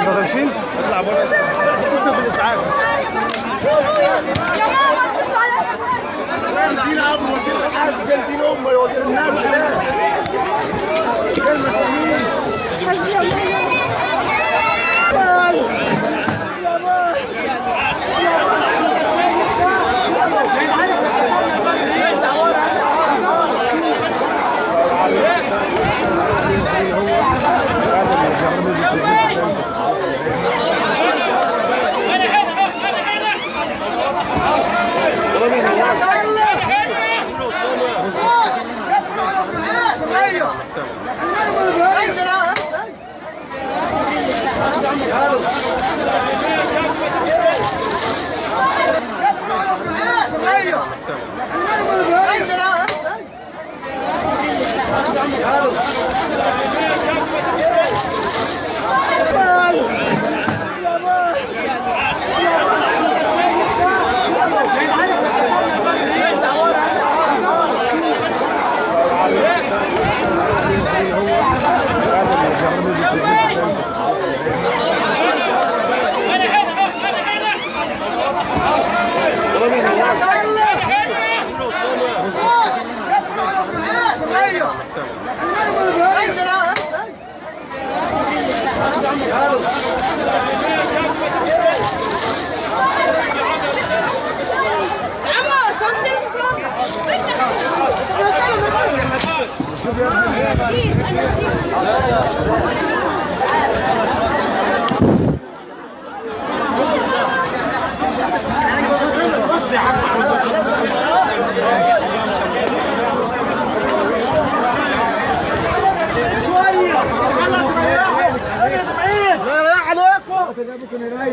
برازيل اطلع بره اتصل بالاسعاف. يا ماما اتصل على دين ابو وزير الحاج دين امه يا وزير الناس.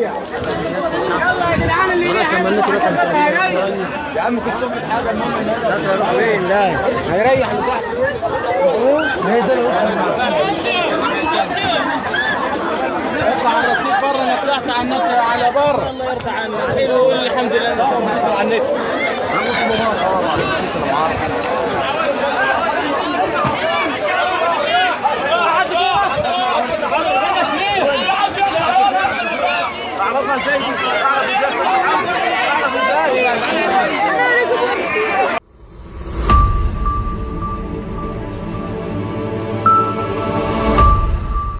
يلا يا جدعان اللي يا عم كل صبح حاجه المهم لا هيروح فين؟ لا هيريح لوحده. هي ده اطلع على الرصيف بره. انا طلعت على النت على بره. الله يرضى عنك. الحين يقول لي الحمد لله على النت. اعرفها ازاي دي؟ اعرف ازاي؟